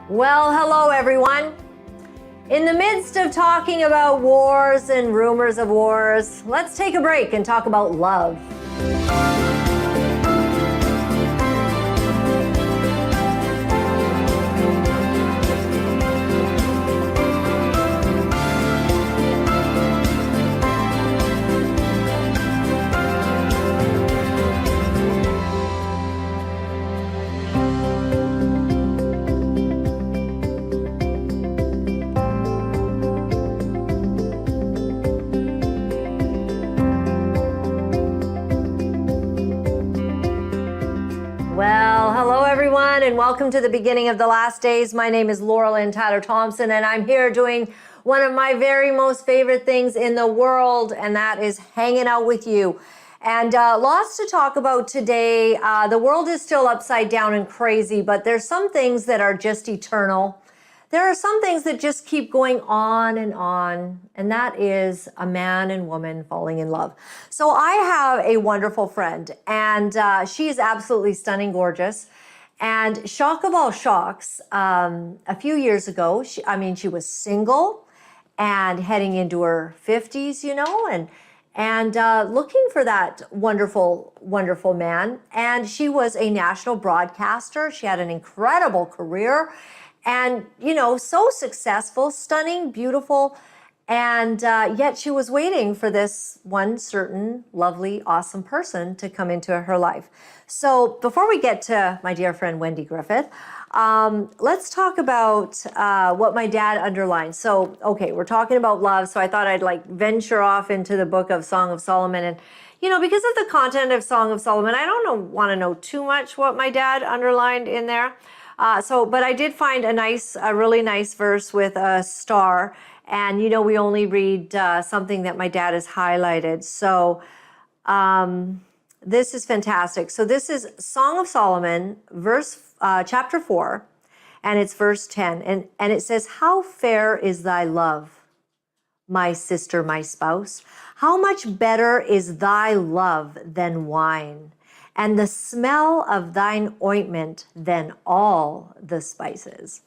Well, hello everyone. In the midst of talking about wars and rumors of wars, let's take a break and talk about love. Well, hello everyone, and welcome to the beginning of the last days. My name is Laura-Lynn Thompson, and I'm here doing one of my very most favorite things in the world, and that is hanging out with you. And lots to talk about today. The world is still upside down and crazy, but there's some things that are just eternal. There are some things that just keep going on, and that is a man and woman falling in love. So I have a wonderful friend, and she is absolutely stunning, gorgeous. And shock of all shocks, a few years ago, she was single and heading into her 50s, and looking for that wonderful, wonderful man. And she was a national broadcaster. She had an incredible career. And, so successful, stunning, beautiful, and yet she was waiting for this one certain lovely, awesome person to come into her life. So before we get to my dear friend Wendy Griffith, let's talk about what my dad underlined. So, okay, we're talking about love, so I thought I'd venture off into the book of Song of Solomon. And, because of the content of Song of Solomon, I don't want to know too much what my dad underlined in there. But I did find a really nice verse with a star, and we only read something that my dad has highlighted. So this is fantastic. So this is Song of Solomon, chapter 4, and it's verse 10, and it says, "How fair is thy love, my sister, my spouse? How much better is thy love than wine, and the smell of thine ointment than all the spices."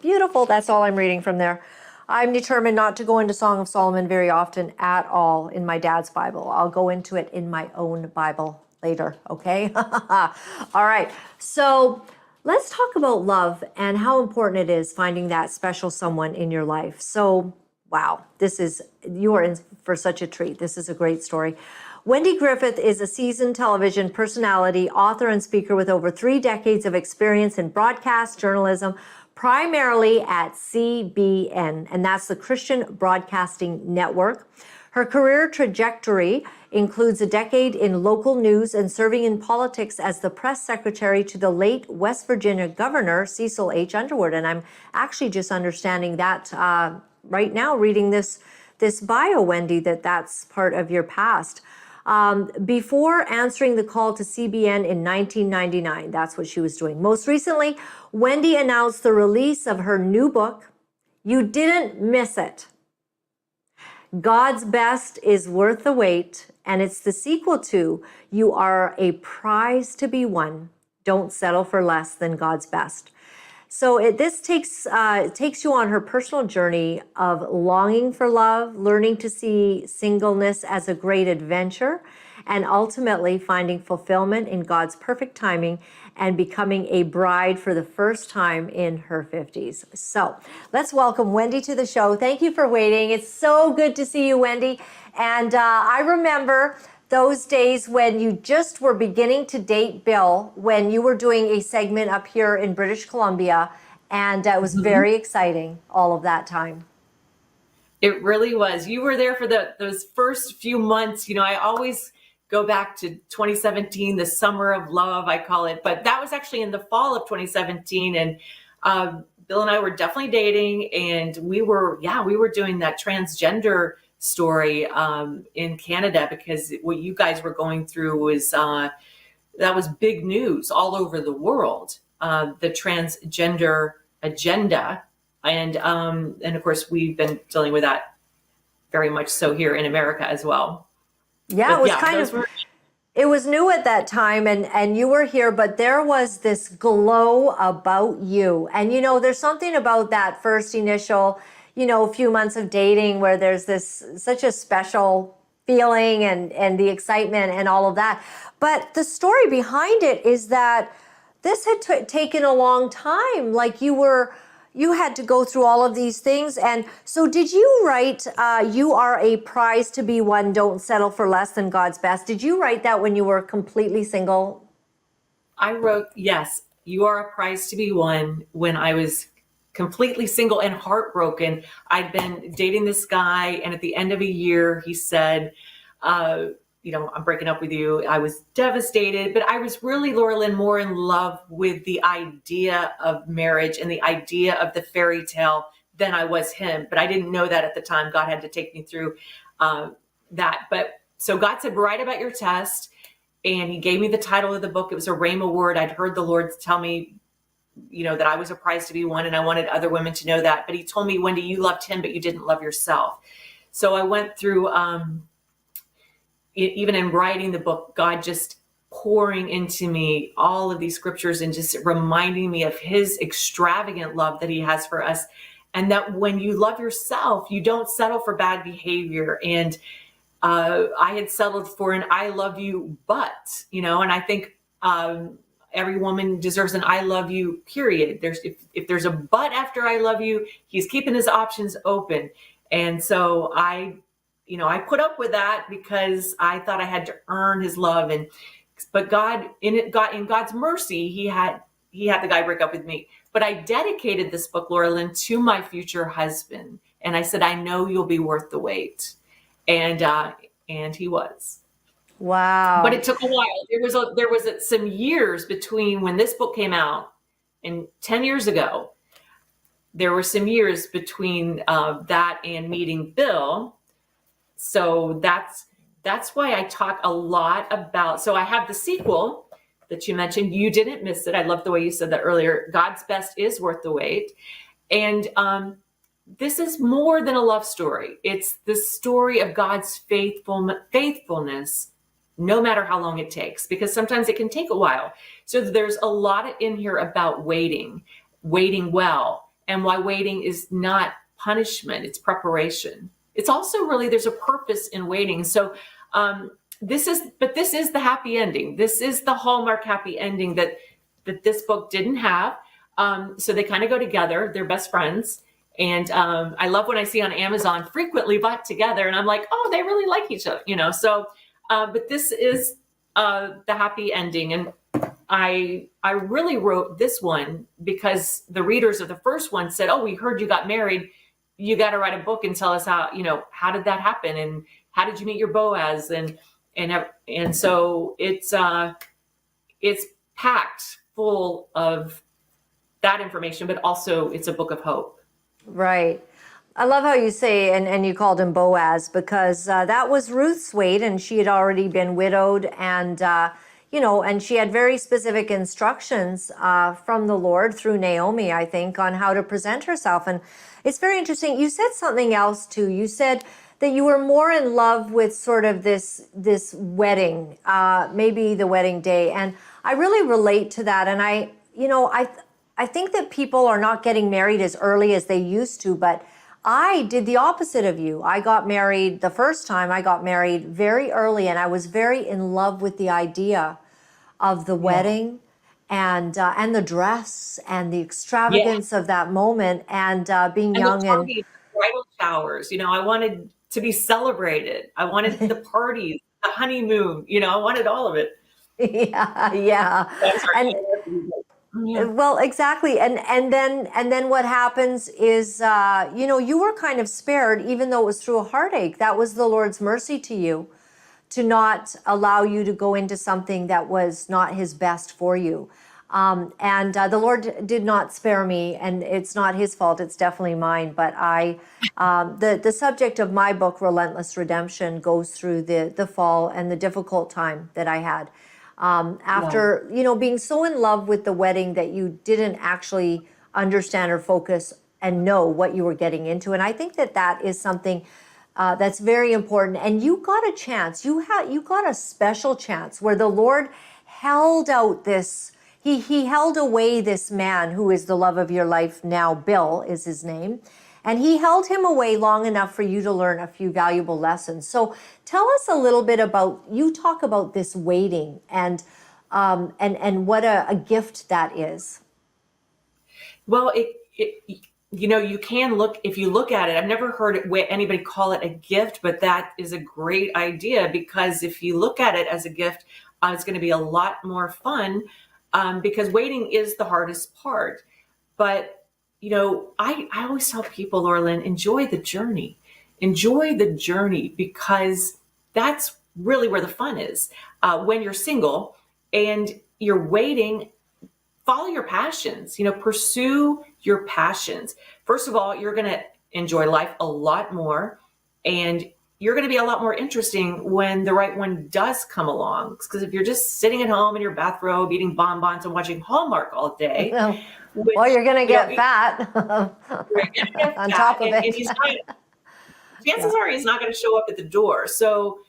Beautiful. That's all I'm reading from there. I'm determined not to go into Song of Solomon very often at all in my dad's Bible. I'll go into it in my own Bible later, okay? All right. So let's talk about love and how important it is finding that special someone in your life. So, wow, you are in for such a treat. This is a great story. Wendy Griffith is a seasoned television personality, author, and speaker with over 3 decades of experience in broadcast journalism, primarily at CBN, and that's the Christian Broadcasting Network. Her career trajectory includes a decade in local news and serving in politics as the press secretary to the late West Virginia Governor Cecil H. Underwood. And I'm actually just understanding that right now, reading this bio, Wendy, that's part of your past. Before answering the call to CBN in 1999, that's what she was doing. Most recently, Wendy announced the release of her new book, You Didn't Miss It. God's Best is Worth the Wait, and it's the sequel to You Are a Prize to Be Won. Don't settle for less than God's best. So this takes you on her personal journey of longing for love, learning to see singleness as a great adventure, and ultimately finding fulfillment in God's perfect timing and becoming a bride for the first time in her 50s. So let's welcome Wendy to the show. Thank you for waiting. It's so good to see you, Wendy. And I remember those days when you just were beginning to date Bill, when you were doing a segment up here in British Columbia, and it was very exciting all of that time. It really was. You were there for those first few months. I always go back to 2017, the summer of love, I call it, but that was actually in the fall of 2017. And Bill and I were definitely dating, and we were doing that transgender story in Canada, because what you guys were going through was that was big news all over the world, the transgender agenda, and of course we've been dealing with that very much so here in America as well. Yeah, but it was It was new at that time, and you were here, but there was this glow about you. And there's something about that first initial, few months of dating where there's this such a special feeling and the excitement and all of that. But the story behind it is that this had taken a long time. Like you had to go through all of these things. And so did you write, you are a prize to be won, don't settle for less than God's best? Did you write that when you were completely single? I wrote, yes, you are a prize to be won when I was completely single and heartbroken. I'd been dating this guy, and at the end of a year, he said, I'm breaking up with you. I was devastated, but I was really, Laura-Lynn, more in love with the idea of marriage and the idea of the fairy tale than I was him. But I didn't know that at the time. God had to take me through that. But so God said, write about your test. And he gave me the title of the book. It was a Rhema word. I'd heard the Lord tell me, that I was a prize to be won, and I wanted other women to know that. But he told me, Wendy, you loved him, but you didn't love yourself. So I went through, even in writing the book, God just pouring into me all of these scriptures and just reminding me of his extravagant love that he has for us. And that when you love yourself, you don't settle for bad behavior. And I had settled for an I love you, but, and I think every woman deserves an I love you, period. If there's a but after I love you, he's keeping his options open. And so I put up with that because I thought I had to earn his love. But God, in God's mercy, he had the guy break up with me. But I dedicated this book, Laura-Lynn, to my future husband. And I said, I know you'll be worth the wait. And he was. Wow. But it took a while. There was some years between when this book came out and 10 years ago. There were some years between that and meeting Bill. So that's why I talk a lot about. So I have the sequel that you mentioned. You didn't miss it. I love the way you said that earlier. God's best is worth the wait. And this is more than a love story. It's the story of God's faithfulness, no matter how long it takes, because sometimes it can take a while. So there's a lot in here about waiting well, and why waiting is not punishment, it's preparation. It's also really, there's a purpose in waiting. So this is the happy ending. This is the hallmark happy ending that this book didn't have. So they kind of go together. They're best friends. And I love when I see on Amazon frequently bought together, and I'm like, oh, they really like each other, So, but this is the happy ending. And I really wrote this one because the readers of the first one said, oh, we heard you got married. You got to write a book and tell us how did that happen? And how did you meet your Boaz? And so it's packed full of that information, but also it's a book of hope. Right. I love how you say, and you called him Boaz, because that was Ruth's weight, and she had already been widowed, and and she had very specific instructions from the Lord through Naomi, I think, on how to present herself. And it's very interesting. You said something else too. You said that you were more in love with sort of this wedding, maybe the wedding day, and I really relate to that. And I think that people are not getting married as early as they used to, but I did the opposite of you. I got married the first time. I got married very early, and I was very in love with the idea of the wedding and the dress and the extravagance of that moment, and being young the parties, bridal showers. I wanted to be celebrated. I wanted the parties, the honeymoon. I wanted all of it. Yeah. Well, exactly. And then what happens is, you were kind of spared, even though it was through a heartache. That was the Lord's mercy to you, to not allow you to go into something that was not his best for you. And the Lord did not spare me, and it's not his fault. It's definitely mine. But the subject of my book, Relentless Redemption, goes through the fall and the difficult time that I had. After, being so in love with the wedding that you didn't actually understand or focus and know what you were getting into. And I think that is something That's very important. And you got a chance. You got a special chance where the Lord held out this. He held away this man who is the love of your life now. Bill is his name. And he held him away long enough for you to learn a few valuable lessons. So tell us a little bit about, you talk about this waiting and what a gift that is. Well, you can look, if you look at it, I've never heard anybody call it a gift, but that is a great idea, because if you look at it as a gift, it's going to be a lot more fun, because waiting is the hardest part. But, I always tell people, Laura-Lynn, enjoy the journey. Enjoy the journey, because that's really where the fun is. When you're single and you're waiting, follow your passions, pursue your passions. First of all, you're going to enjoy life a lot more, and you're going to be a lot more interesting when the right one does come along. Because if you're just sitting at home in your bathrobe, eating bonbons and watching Hallmark all day, well, you're going to get fat on top of it. And chances are he's not going to show up at the door. So,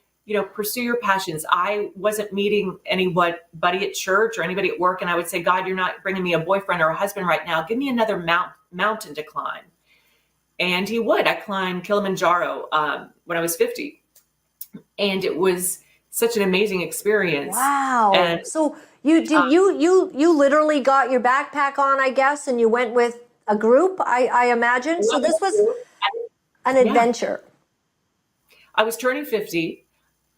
pursue your passions. I wasn't meeting anybody at church or anybody at work, and I would say, God, you're not bringing me a boyfriend or a husband right now. Give me another mountain to climb. And he would. I climbed Kilimanjaro when I was 50, and it was such an amazing experience. Wow! And so you literally got your backpack on, I guess, and you went with a group, I imagine. So this was an adventure. I was turning 50.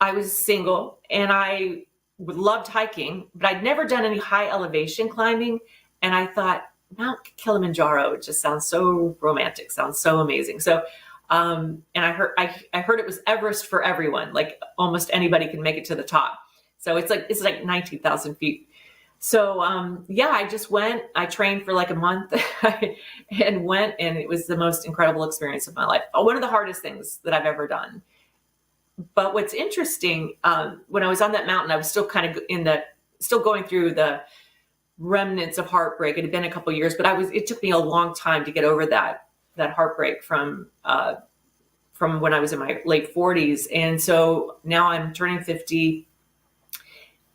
I was single, and I loved hiking, but I'd never done any high elevation climbing. And I thought, Mount Kilimanjaro, it just sounds so romantic, sounds so amazing. So, and I heard it was Everest for everyone. Like almost anybody can make it to the top. So it's like 19,000 feet. So, I just went. I trained for like a month and went, and it was the most incredible experience of my life. One of the hardest things that I've ever done. But what's interesting, when I was on that mountain, I was still kind of still going through the remnants of heartbreak. It had been a couple of years, but it took me a long time to get over that heartbreak from when I was in my late 40s. And so now I'm turning 50,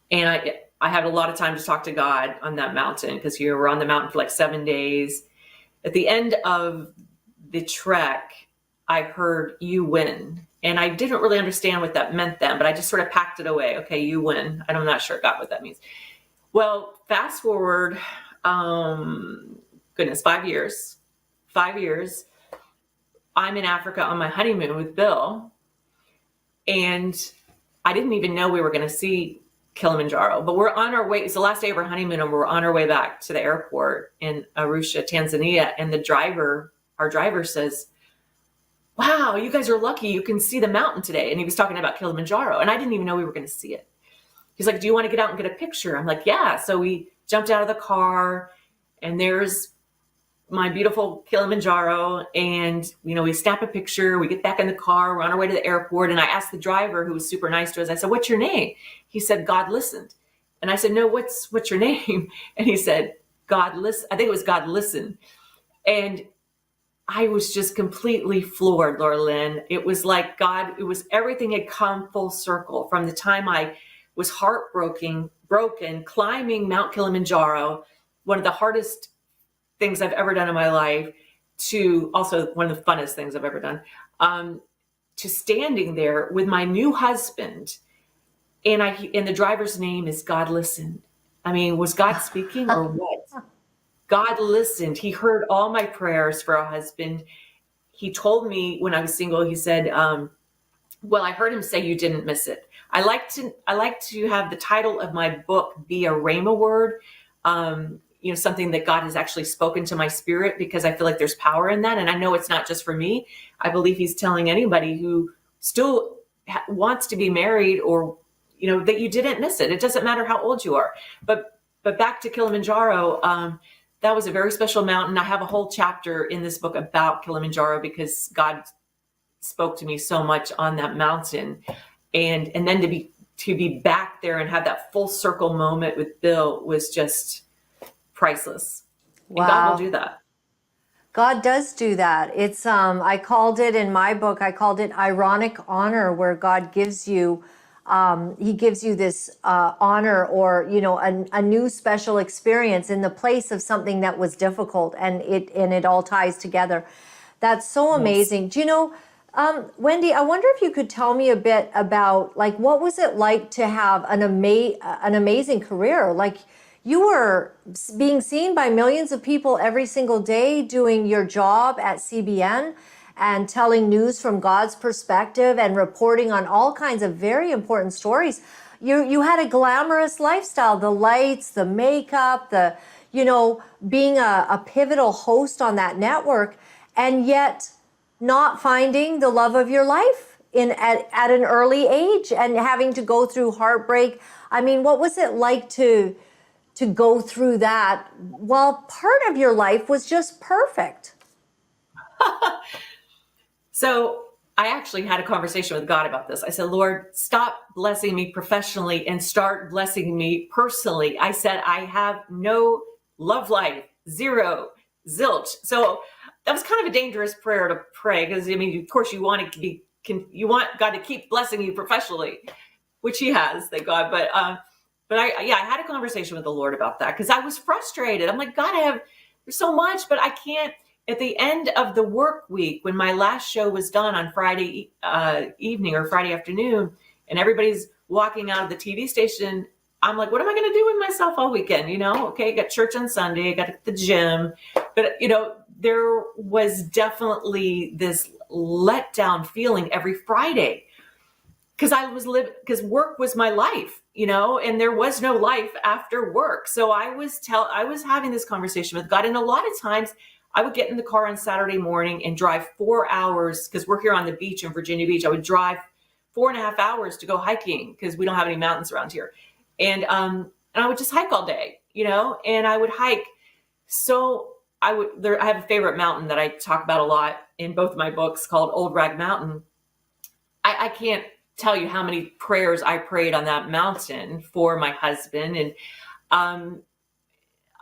and I had a lot of time to talk to God on that mountain, because you were on the mountain for like 7 days. At the end of the trek, I heard, "You win." And I didn't really understand what that meant then, but I just sort of packed it away. Okay, you win. And I'm not sure God what that means. Well, fast forward, 5 years. 5 years. I'm in Africa on my honeymoon with Bill. And I didn't even know we were going to see Kilimanjaro, but we're on our way. It's the last day of our honeymoon, and we're on our way back to the airport in Arusha, Tanzania. And our driver says, "Wow, you guys are lucky you can see the mountain today." And he was talking about Kilimanjaro, and I didn't even know we were going to see it. He's like, "Do you want to get out and get a picture?" I'm like, "Yeah." So we jumped out of the car, and there's my beautiful Kilimanjaro. And, we snap a picture, we get back in the car, we're on our way to the airport. And I asked the driver, who was super nice to us, I said, "What's your name?" He said, "God listened." And I said, "No, what's your name?" And he said, "God listen." I think it was God listen. And I was just completely floored, Laura-Lynn. It was like it was everything had come full circle from the time I was broken, climbing Mount Kilimanjaro, one of the hardest things I've ever done in my life, to also one of the funnest things I've ever done, to standing there with my new husband. And the driver's name is God listened. I mean, was God speaking or what? God listened. He heard all my prayers for a husband. He told me when I was single, he said, well, I heard him say you didn't miss it. I like to have the title of my book be a rhema word, something that God has actually spoken to my spirit, because I feel like there's power in that. And I know it's not just for me. I believe he's telling anybody who still wants to be married, or, that you didn't miss it. It doesn't matter how old you are. But back to Kilimanjaro, that was a very special mountain. I have a whole chapter in this book about Kilimanjaro, because God spoke to me so much on that mountain. And then to be back there and have that full circle moment with Bill was just priceless. Wow. And God will do that. God does do that. It's I called it in my book, I called it ironic honor, where God gives you he gives you this honor, or a new special experience in the place of something that was difficult, and it all ties together. That's so Yes. amazing. Do you know, Wendy, I wonder if you could tell me a bit about, like, what was it like to have an amazing career? Like, you were being seen by millions of people every single day doing your job at CBN and telling news from God's perspective and reporting on all kinds of very important stories. You had a glamorous lifestyle, the lights, the makeup, being a pivotal host on that network, and yet not finding the love of your life at an early age and having to go through heartbreak. I mean, what was it like to go through that while part of your life was just perfect? So I actually had a conversation with God about this. I said, Lord, stop blessing me professionally and start blessing me personally. I said, I have no love life, zero, zilch. So that was kind of a dangerous prayer to pray, because I mean, of course, you want you want God to keep blessing you professionally, which He has, thank God. But I had a conversation with the Lord about that, because I was frustrated. I'm like, God, there's so much, but I can't. At the end of the work week, when my last show was done on Friday evening or Friday afternoon, and everybody's walking out of the TV station, I'm like, what am I going to do with myself all weekend? Okay, I got church on Sunday, I got the gym, but there was definitely this letdown feeling every Friday, because because work was my life, and there was no life after work. So I was having this conversation with God, and a lot of times I would get in the car on Saturday morning and drive 4 hours, because we're here on the beach in Virginia Beach. I would drive 4.5 hours to go hiking, because we don't have any mountains around here. And I would just hike all day, and I would hike. So I have a favorite mountain that I talk about a lot in both of my books, called Old Rag Mountain. I can't tell you how many prayers I prayed on that mountain for my husband. And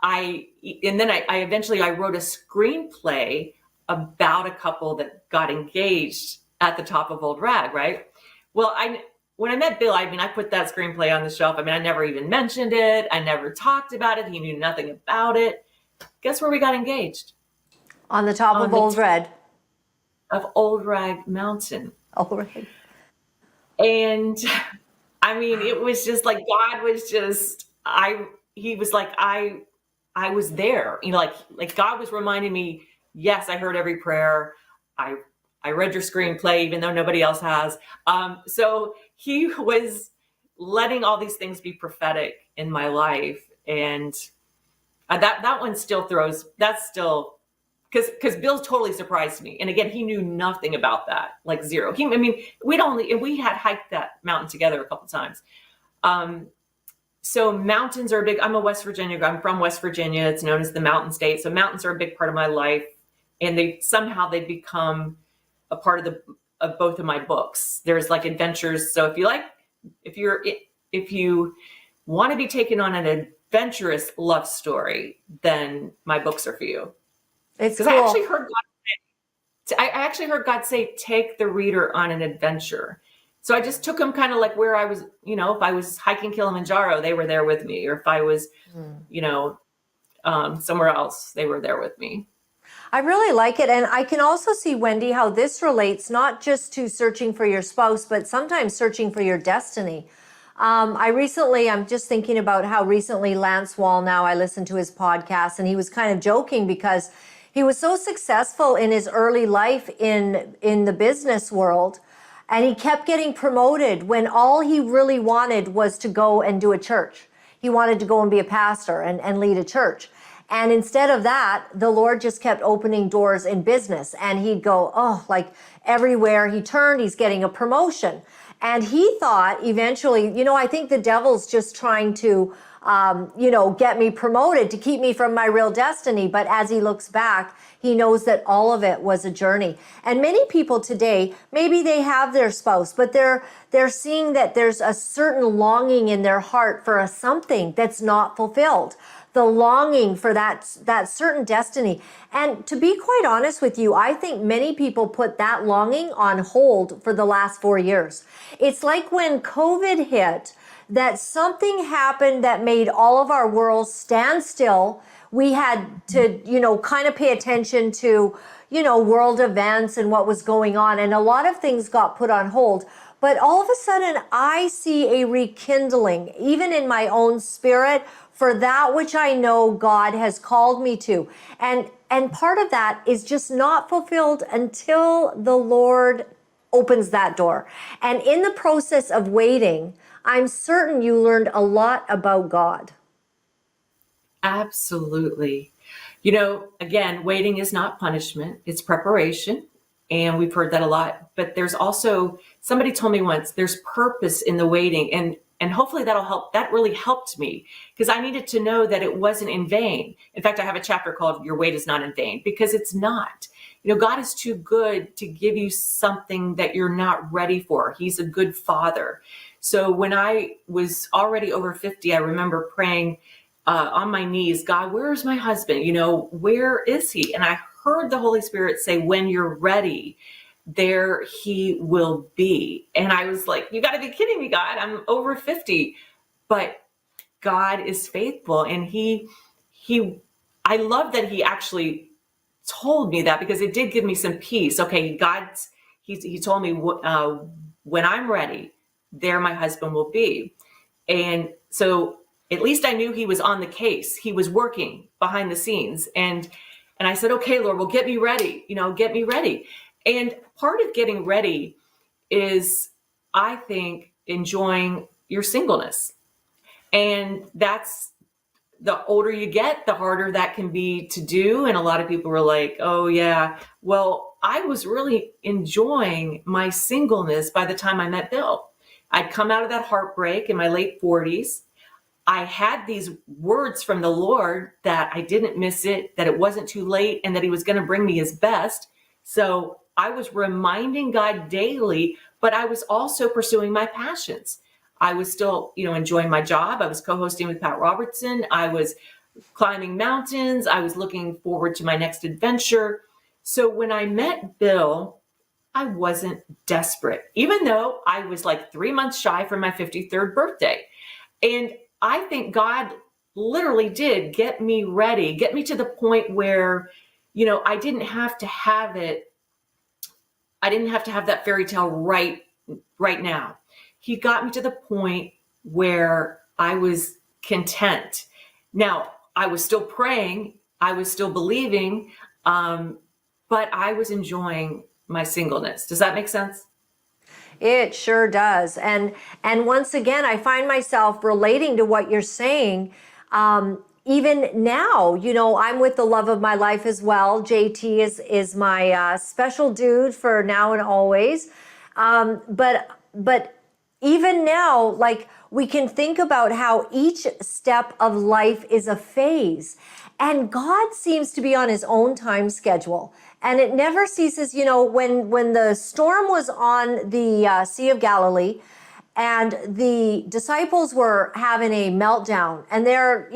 I eventually wrote a screenplay about a couple that got engaged at the top of Old Rag, right? Well, when I met Bill, I put that screenplay on the shelf. I never even mentioned it. I never talked about it. He knew nothing about it. Guess where we got engaged? On the top of Old Red. Of Old Rag Mountain. Old Rag. And it was just like, God was just, he was like, I was there, like God was reminding me, yes, I heard every prayer. I read your screenplay, even though nobody else has. So He was letting all these things be prophetic in my life. And that one still because Bill totally surprised me. And again, he knew nothing about that, like zero. We had hiked that mountain together a couple times. So mountains are big. I'm from West Virginia. It's known as the Mountain State. So mountains are a big part of my life, and they become a part of both of my books. There's like adventures. So if you want to be taken on an adventurous love story, then my books are for you. It's cool. I actually heard God say, take the reader on an adventure. So I just took them kind of like where I was, if I was hiking Kilimanjaro, they were there with me. Or if I was, somewhere else, they were there with me. I really like it. And I can also see, Wendy, how this relates not just to searching for your spouse, but sometimes searching for your destiny. I'm just thinking about how recently Lance Wallnau, I listened to his podcast, and he was kind of joking because he was so successful in his early life in the business world, and he kept getting promoted when all he really wanted was to go and do a church. He wanted to go and be a pastor and lead a church. And instead of that, the Lord just kept opening doors in business, and he'd go, like everywhere he turned, he's getting a promotion. And he thought eventually, I think the devil's just trying to get me promoted, to keep me from my real destiny. But as he looks back, he knows that all of it was a journey. And many people today, maybe they have their spouse, but they're seeing that there's a certain longing in their heart for something that's not fulfilled. The longing for that certain destiny. And to be quite honest with you, I think many people put that longing on hold for the last 4 years. It's like when COVID hit, that something happened that made all of our worlds stand still. We had to, kind of pay attention to, world events and what was going on. And a lot of things got put on hold. But all of a sudden, I see a rekindling, even in my own spirit, for that which I know God has called me to. And part of that is just not fulfilled until the Lord opens that door. And in the process of waiting, I'm certain you learned a lot about God. Absolutely. Again, waiting is not punishment, it's preparation. And we've heard that a lot. But there's also, somebody told me once, there's purpose in the waiting. And hopefully that'll help. That really helped me because I needed to know that it wasn't in vain. In fact, I have a chapter called Your Wait is Not in Vain, because it's not. God is too good to give you something that you're not ready for. He's a good father. So when I was already over 50, I remember praying on my knees, God, where's my husband? Where is he? And I heard the Holy Spirit say, when you're ready, there he will be. And I was like, you got to be kidding me, God. I'm over 50. But God is faithful. And I love that he actually told me that, because it did give me some peace. Okay, he told me when I'm ready, there my husband will be. And so at least I knew he was on the case. He was working behind the scenes. And I said, okay, Lord, well, get me ready, get me ready. And part of getting ready is, I think, enjoying your singleness. And that's, the older you get, the harder that can be to do. And a lot of people were like, oh yeah, well, I was really enjoying my singleness by the time I met Bill. I'd come out of that heartbreak in my late 40s. I had these words from the Lord that I didn't miss it, that it wasn't too late, and that he was going to bring me his best. So I was reminding God daily, but I was also pursuing my passions. I was still, enjoying my job. I was co-hosting with Pat Robertson. I was climbing mountains. I was looking forward to my next adventure. So when I met Bill, I wasn't desperate, even though I was like 3 months shy from my 53rd birthday. And I think God literally did get me ready, get me to the point where, I didn't have to have it. I didn't have to have that fairy tale right now. He got me to the point where I was content. Now, I was still praying, I was still believing, but I was enjoying my singleness. Does that make sense? It sure does. And once again, I find myself relating to what you're saying. Even now, I'm with the love of my life as well. JT is my special dude for now and always. But even now, like, we can think about how each step of life is a phase. And God seems to be on his own time schedule. And it never ceases. When the storm was on the Sea of Galilee, and the disciples were having a meltdown, and they're,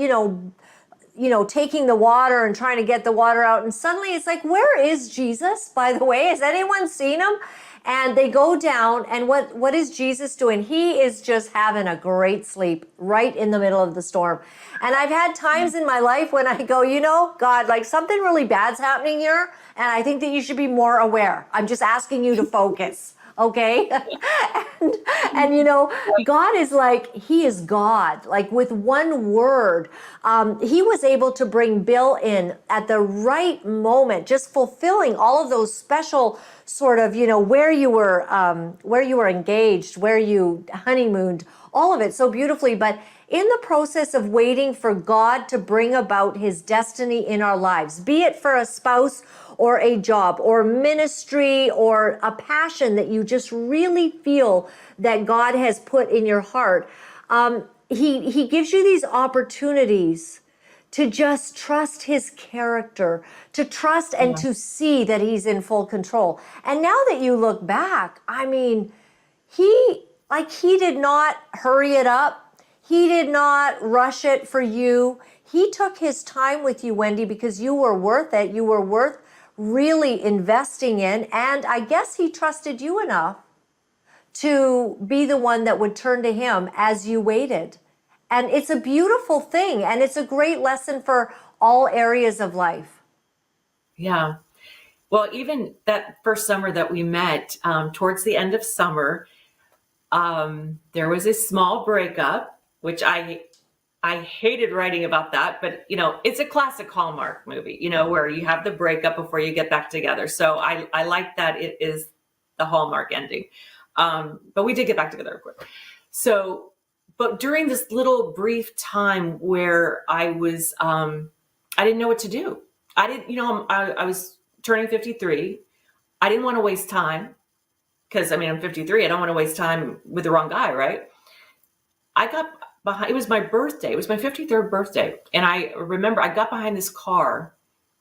taking the water and trying to get the water out. And suddenly it's like, where is Jesus, by the way? Has anyone seen him? And they go down, and what is Jesus doing? He is just having a great sleep right in the middle of the storm. And I've had times in my life when I go, God, like something really bad's happening here, and I think that you should be more aware. I'm just asking you to focus, okay? and God is like, he is God. Like with one word, he was able to bring Bill in at the right moment, just fulfilling all of those special sort of, where you were engaged, where you honeymooned, all of it so beautifully. But in the process of waiting for God to bring about his destiny in our lives, be it for a spouse or a job or ministry or a passion that you just really feel that God has put in your heart, he gives you these opportunities to just trust his character, to trust and Yeah. to see that he's in full control. And now that you look back, I mean, he did not hurry it up. He did not rush it for you. He took his time with you, Wendy, because you were worth it. You were worth really investing in. And I guess he trusted you enough to be the one that would turn to him as you waited. And it's a beautiful thing. And it's a great lesson for all areas of life. Yeah. Well, even that first summer that we met, towards the end of summer, there was a small breakup, which I hated writing about that, but it's a classic Hallmark movie, where you have the breakup before you get back together. So I like that it is the Hallmark ending. But we did get back together, of course. So, but during this little brief time where I didn't know what to do. I didn't, I was turning 53. I didn't want to waste time because I'm 53. I don't want to waste time with the wrong guy, right? I got behind, it was my birthday. It was my 53rd birthday. And I remember I got behind this car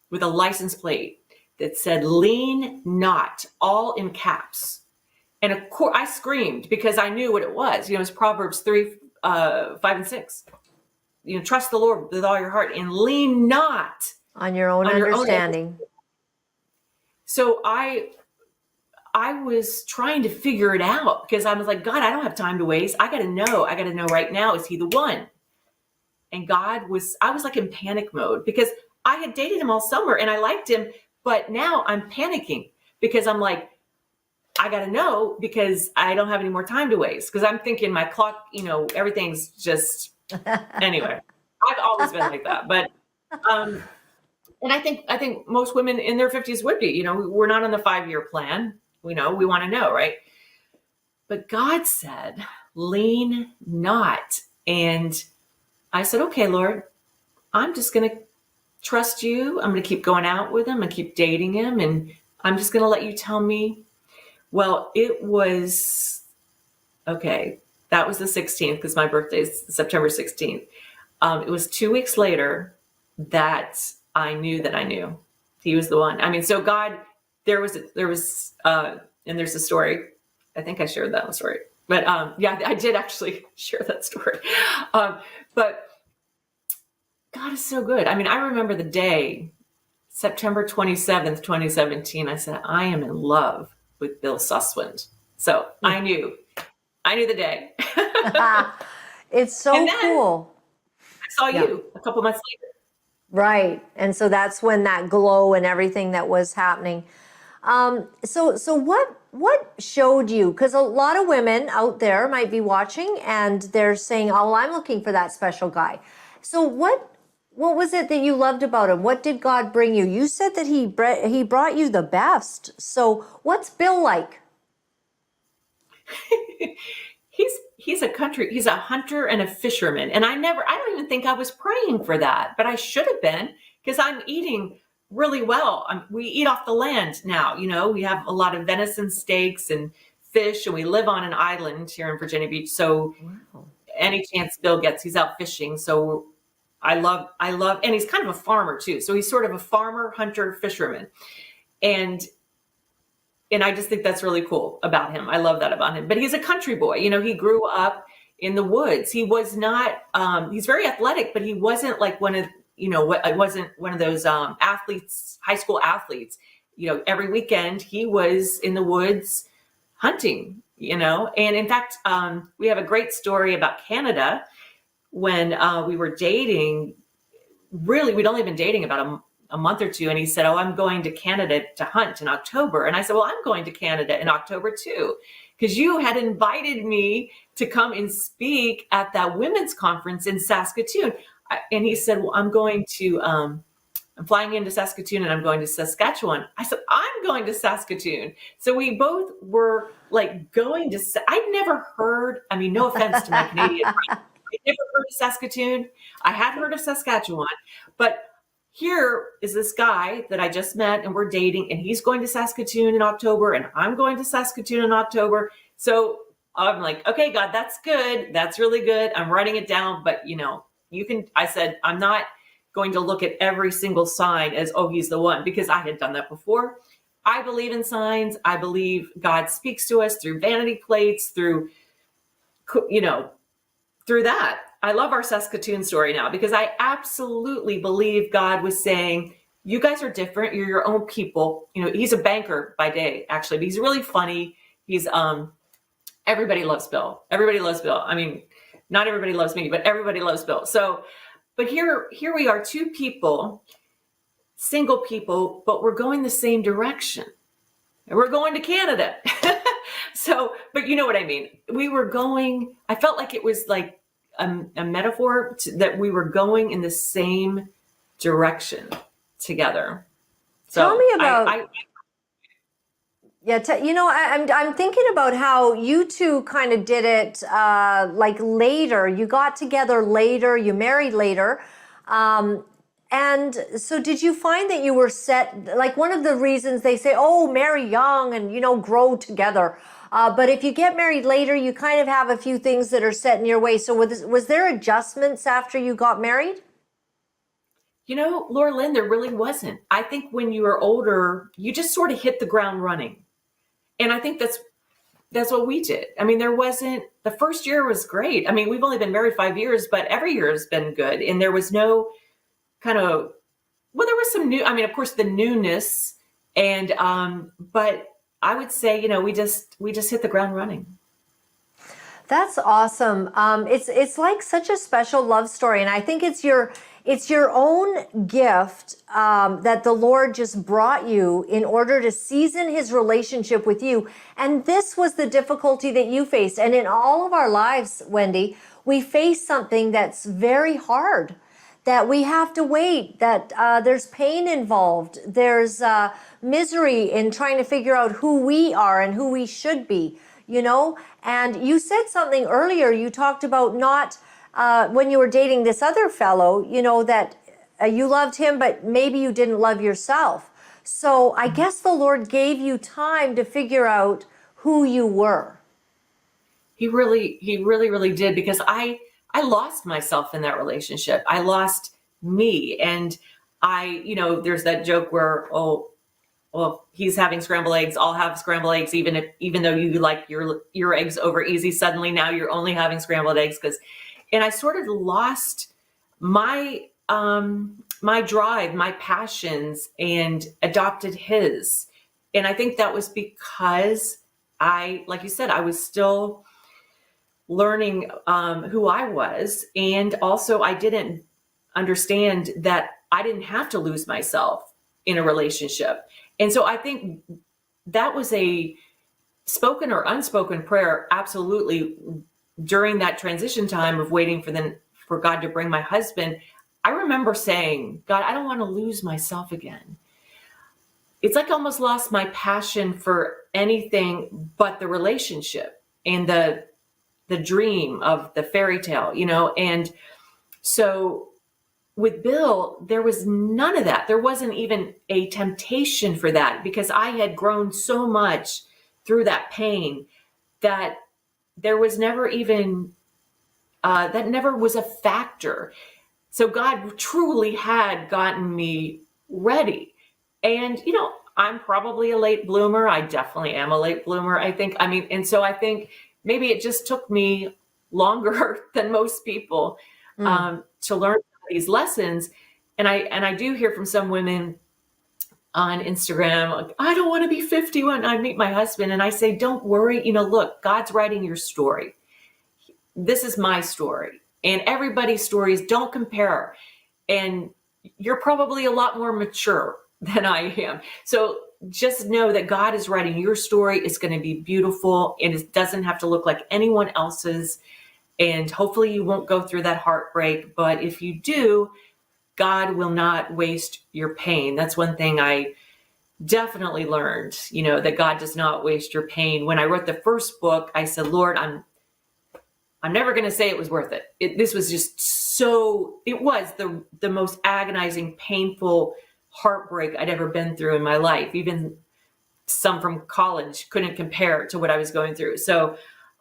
with a license plate that said "Lean Not," all in caps. And of course I screamed because I knew what it was. It was Proverbs 3, 5 and 6. Trust the Lord with all your heart and lean not On your own understanding. So I was trying to figure it out because I was like, God, I don't have time to waste. I got to know right now, is he the one? And I was like in panic mode because I had dated him all summer and I liked him, but now I'm panicking because I'm like, I got to know because I don't have any more time to waste. Because I'm thinking my clock, everything's just, anyway, I've always been like that. But, and I think most women in their 50s would be, we're not on the 5-year plan. We want to know, right? But God said, lean not. And I said, okay, Lord, I'm just going to trust you. I'm going to keep going out with him and keep dating him. And I'm just going to let you tell me. Well, it was, okay, that was the 16th because my birthday is September 16th. It was 2 weeks later that I knew he was the one. So God, there was, and there's a story. I think I shared that story, but yeah, I did actually share that story. But God is so good. I remember the day, September 27th, 2017, I said, I am in love with Bill Susswind. So I knew the day. It's so cool. I saw you a couple months later. Right. And so that's when that glow and everything that was happening. So what showed you? Because a lot of women out there might be watching and they're saying, oh, I'm looking for that special guy. So what was it that you loved about him? What did God bring you? You said that he brought you the best. So what's Bill like? He's a hunter and a fisherman. And I don't even think I was praying for that, but I should have been because I'm eating really well. We eat off the land now. We have a lot of venison steaks and fish, and we live on an island here in Virginia Beach. So any chance Bill gets, he's out fishing. So I love, and he's kind of a farmer too. So he's sort of a farmer, hunter, fisherman. And I just think that's really cool about him. I love that about him, but he's a country boy. He grew up in the woods. He was not, he's very athletic, but he wasn't like I wasn't one of those athletes, high school athletes. Every weekend he was in the woods hunting, and in fact, we have a great story about Canada. When we were dating, really, we'd only been dating about a month or two. And he said, oh, I'm going to Canada to hunt in October. And I said, well, I'm going to Canada in October too, because you had invited me to come and speak at that women's conference in Saskatoon. And he said, well, I'm flying into Saskatoon and I'm going to Saskatchewan. I said, I'm going to Saskatoon. So we both were like going to, I'd never heard, no offense to my Canadian friends, I'd never heard of Saskatoon. I had heard of Saskatchewan, but here is this guy that I just met and we're dating, and he's going to Saskatoon in October and I'm going to Saskatoon in October. So I'm like, okay, God, that's good. That's really good. I'm writing it down. But I said, I'm not going to look at every single sign as, oh, he's the one, because I had done that before. I believe in signs. I believe God speaks to us through vanity plates, through that. I love our Saskatoon story now, because I absolutely believe God was saying, you guys are different. You're your own people. He's a banker by day, actually, but he's really funny. He's, everybody loves Bill. Everybody loves Bill. I mean, not everybody loves me, but everybody loves Bill. So, but here we are, two people, single people, but we're going the same direction. And we're going to Canada. So, but you know what I mean? I felt like it was like a metaphor that we were going in the same direction together. So Tell me about, I'm thinking about how you two kind of did it like later. You got together later, you married later. And so did you find that you were set, like one of the reasons they say, oh, marry young and, grow together. But if you get married later, you kind of have a few things that are set in your way. So was there adjustments after you got married? Laura-Lynn, there really wasn't. I think when you were older, you just sort of hit the ground running. And I think that's what we did. I mean, the first year was great. I mean, we've only been married 5 years, but every year has been good. And there was no there was some new, of course, the newness, and but I would say, we just hit the ground running. That's awesome. It's like such a special love story, and I think it's your own gift that the Lord just brought you in order to season His relationship with you. And this was the difficulty that you faced, and in all of our lives, Wendy, we face something that's very hard. That we have to wait, that there's pain involved, there's misery in trying to figure out who we are and who we should be, And you said something earlier, you talked about not, when you were dating this other fellow, that you loved him, but maybe you didn't love yourself. So I guess the Lord gave you time to figure out who you were. He really, really did, because I lost myself in that relationship. I lost me. And there's that joke where, oh, well, he's having scrambled eggs, I'll have scrambled eggs, even though you like your eggs over easy, suddenly now you're only having scrambled eggs. And I sort of lost my drive, my passions, and adopted his. And I think that was because like you said, I was still learning who I was. And also I didn't understand that I didn't have to lose myself in a relationship. And so I think that was a spoken or unspoken prayer, absolutely, during that transition time of waiting for God to bring my husband. I remember saying, God, I don't want to lose myself again. It's like I almost lost my passion for anything but the relationship and the dream of the fairy tale, And so with Bill, there was none of that. There wasn't even a temptation for that, because I had grown so much through that pain that there was never even, that never was a factor. So God truly had gotten me ready. And, I'm probably a late bloomer. I definitely am a late bloomer, I think. And so I think maybe it just took me longer than most people to learn these lessons. And I do hear from some women on Instagram, like, I don't want to be 50 when I meet my husband. And I say, don't worry. Look, God's writing your story. This is my story. And everybody's stories don't compare. And you're probably a lot more mature than I am. So just know that God is writing your story. It's going to be beautiful, and it doesn't have to look like anyone else's. And hopefully you won't go through that heartbreak. But if you do, God will not waste your pain. That's one thing I definitely learned, that God does not waste your pain. When I wrote the first book, I said, Lord, I'm never going to say it was worth it. This was just it was the most agonizing, painful heartbreak I'd ever been through in my life. Even some from college couldn't compare to what I was going through. So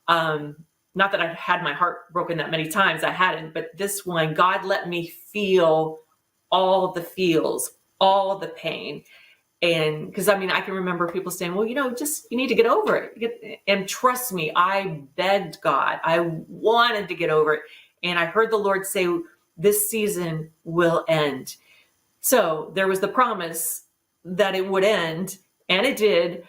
Not that I've had my heart broken that many times, I hadn't, but this one, God let me feel all the feels, all the pain. And because I mean, I can remember people saying, well, just you need to get over it. And trust me, I begged God. I wanted to get over it. And I heard the Lord say, this season will end. So there was the promise that it would end, and it did.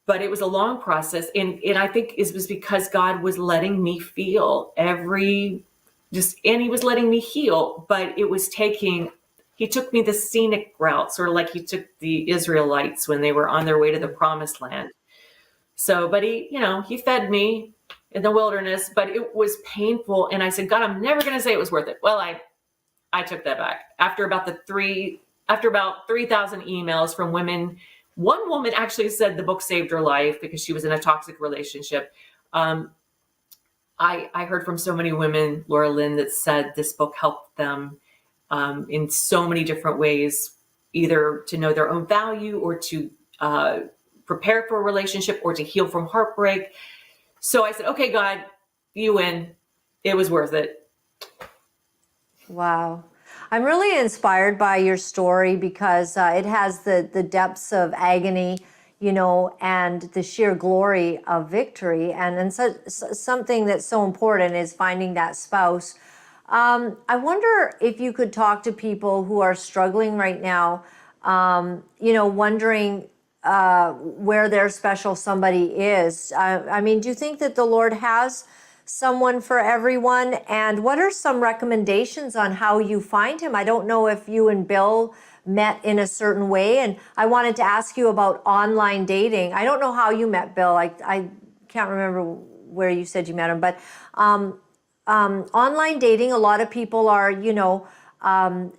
But it was a long process. And I think it was because God was letting me feel and he was letting me heal. But it was he took me the scenic route, sort of like he took the Israelites when they were on their way to the promised land. So, but he fed me in the wilderness, but it was painful. And I said, God, I'm never going to say it was worth it. Well, I took that back after about 3,000 emails from women. One woman actually said the book saved her life because she was in a toxic relationship. I heard from so many women, Laura-Lynn, that said this book helped them in so many different ways, either to know their own value or to prepare for a relationship or to heal from heartbreak. So I said, okay, God, you win. It was worth it. Wow. I'm really inspired by your story because it has the depths of agony, and the sheer glory of victory. And so, something that's so important is finding that spouse. I wonder if you could talk to people who are struggling right now, wondering where their special somebody is. I mean, do you think that the Lord has someone for everyone? And what are some recommendations on how you find him? I don't know if you and Bill met in a certain way. And I wanted to ask you about online dating. I don't know how you met Bill. I can't remember where you said you met him, but online dating, a lot of people are,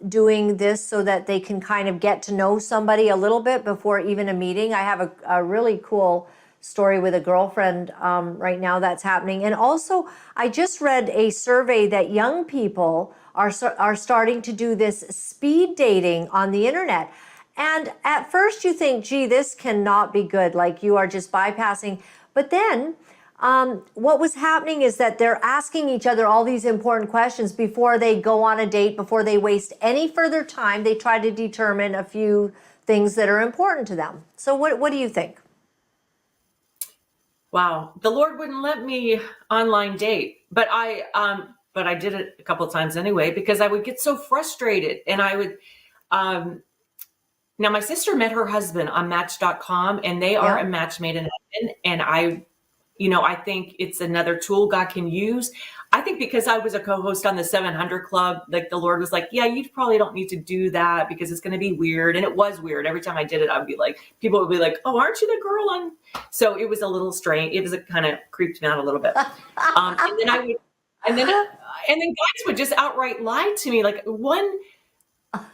doing this so that they can kind of get to know somebody a little bit before even a meeting. I have a really cool story with a girlfriend right now that's happening. And also, I just read a survey that young people are starting to do this speed dating on the internet. And at first you think, gee, this cannot be good, like you are just bypassing. But then what was happening is that they're asking each other all these important questions before they go on a date, before they waste any further time. They try to determine a few things that are important to them. So what do you think? Wow. The Lord wouldn't let me online date, but I did it a couple of times anyway, because I would get so frustrated and I would, now my sister met her husband on match.com and they are a match made in heaven. And I think it's another tool God can use. I think because I was a co-host on the 700 Club, like the Lord was like, yeah, you probably don't need to do that because it's going to be weird. And it was weird. Every time I did it, I would be like, people would be like, oh, aren't you the girl on? So it was a little strange. It was kind of creeped me out a little bit. And then guys would just outright lie to me. Like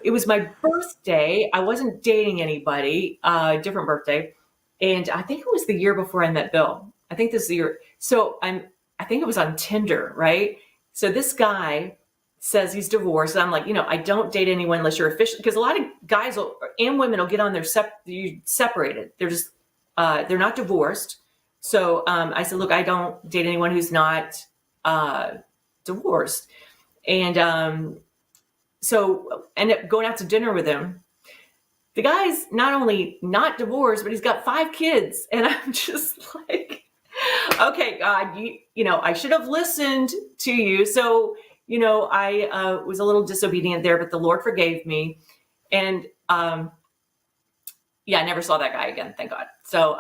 it was my birthday. I wasn't dating anybody, different birthday. And I think it was the year before I met Bill. I think this is the year. So I think it was on Tinder, right? So this guy says he's divorced. And I'm like, I don't date anyone unless you're official. Because a lot of guys and women will get on their separated. They're just, they're not divorced. So I said, look, I don't date anyone who's not divorced. And so I ended up going out to dinner with him. The guy's not only not divorced, but he's got 5 kids. And I'm just like, okay, God, I should have listened to you. So, I was a little disobedient there, but the Lord forgave me. And I never saw that guy again, thank God. So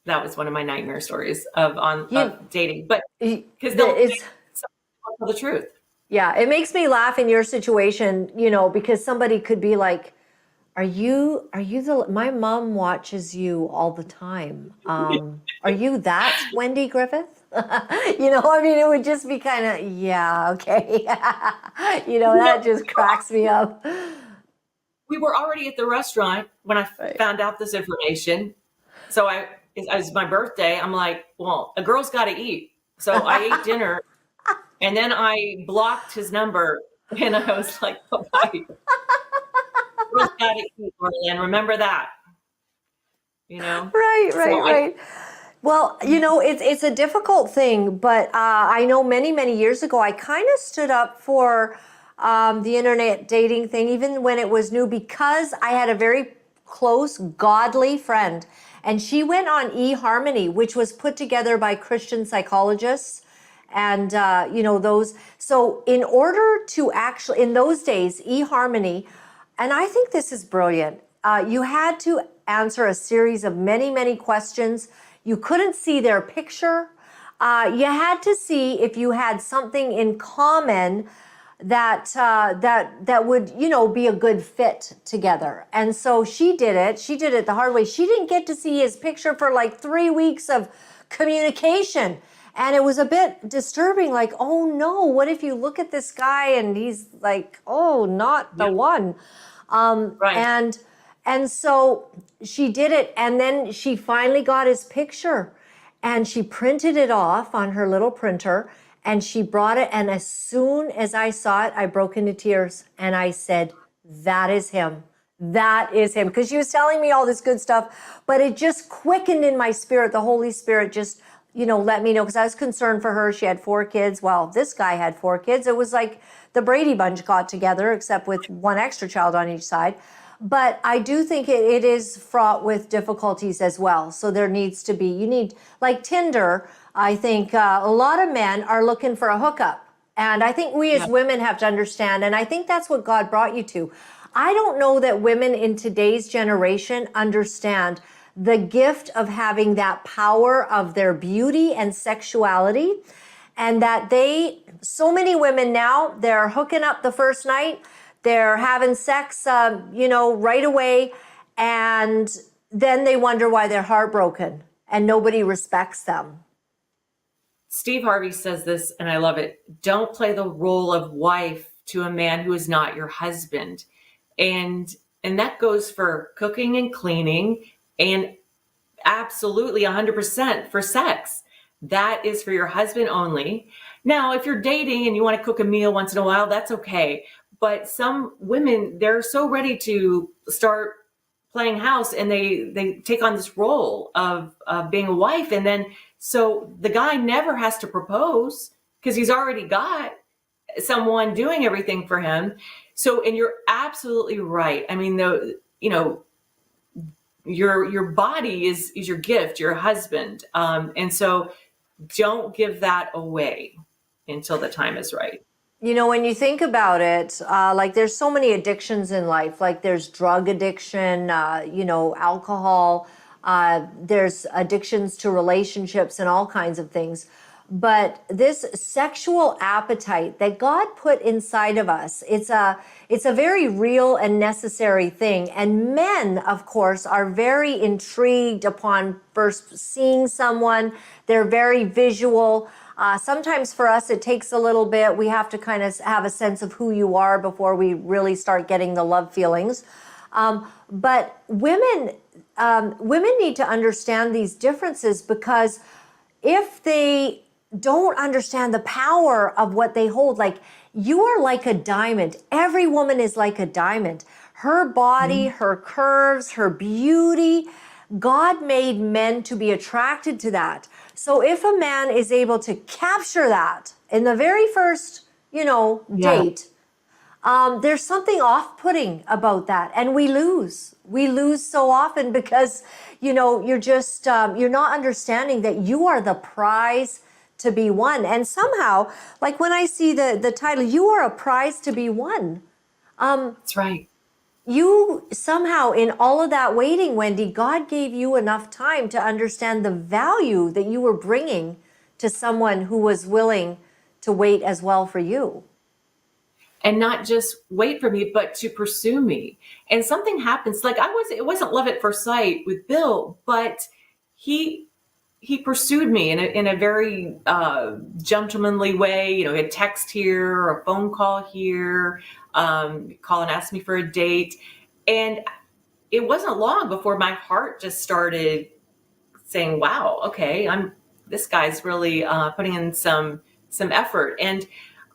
that was one of my nightmare stories of dating. But because they'll tell the truth. Yeah, it makes me laugh in your situation, because somebody could be like, Are you my mom watches you all the time. Are you that Wendy Griffith? It would just be kind of, yeah, okay. That just cracks me up. We were already at the restaurant when I found out this information. So it was my birthday. I'm like, well, a girl's got to eat. So I ate dinner and then I blocked his number and I was like, bye. Girls gotta eat, Laura-Lynn. Remember that. Right. Well, it's a difficult thing, but I know many, many years ago, I kind of stood up for the internet dating thing, even when it was new, because I had a very close, godly friend, and she went on eHarmony, which was put together by Christian psychologists. And, those, so in order to actually, in those days, eHarmony, and I think this is brilliant, you had to answer a series of many, many questions. You couldn't see their picture. You had to see if you had something in common that would, be a good fit together. And so she did it. She did it the hard way. She didn't get to see his picture for like 3 weeks of communication. And it was a bit disturbing, like, oh no, what if you look at this guy and he's like, oh, not the one. Right. And so she did it, and then she finally got his picture, and she printed it off on her little printer, and she brought it, and as soon as I saw it, I broke into tears, and I said, that is him. That is him. Because she was telling me all this good stuff, but it just quickened in my spirit. The Holy Spirit just, let me know, because I was concerned for her. She had 4 kids. Well, this guy had 4 kids. It was like the Brady Bunch got together, except with 1 extra child on each side. But I do think it is fraught with difficulties as well. So there needs to be, you need, like Tinder, I think a lot of men are looking for a hookup. And I think we as women have to understand, and I think that's what God brought you to. I don't know that women in today's generation understand the gift of having that power of their beauty and sexuality, and that so many women now, they're hooking up the first night, they're having sex, right away, and then they wonder why they're heartbroken and nobody respects them. Steve Harvey says this, and I love it. Don't play the role of wife to a man who is not your husband. And that goes for cooking and cleaning, and absolutely 100% for sex. That is for your husband only. Now, if you're dating and you want to cook a meal once in a while, that's okay. But some women, they're so ready to start playing house, and they take on this role of being a wife. And then, so the guy never has to propose because he's already got someone doing everything for him. So, and you're absolutely right. I mean, your body is your gift, your husband. And so don't give that away until the time is right. When you think about it, like there's so many addictions in life, like there's drug addiction, alcohol, there's addictions to relationships and all kinds of things. But this sexual appetite that God put inside of us, it's a very real and necessary thing. And men, of course, are very intrigued upon first seeing someone. They're very visual. Sometimes for us, it takes a little bit. We have to kind of have a sense of who you are before we really start getting the love feelings. But women need to understand these differences, because if they don't understand the power of what they hold, like you are like a diamond. Every woman is like a diamond. Her body, her curves, her beauty, God made men to be attracted to that. So if a man is able to capture that in the very first, date, there's something off-putting about that. And we lose so often because, you're just, you're not understanding that you are the prize to be won. And somehow, like when I see the title, you are a prize to be won. That's right. You somehow, in all of that waiting, Wendy, God gave you enough time to understand the value that you were bringing to someone who was willing to wait as well for you. And not just wait for me, but to pursue me. And something happens, like it wasn't love at first sight with Bill, but he pursued me in a very gentlemanly way. A text here, or a phone call here, call and ask me for a date. And it wasn't long before my heart just started saying, wow, okay, this guy's really putting in some effort. And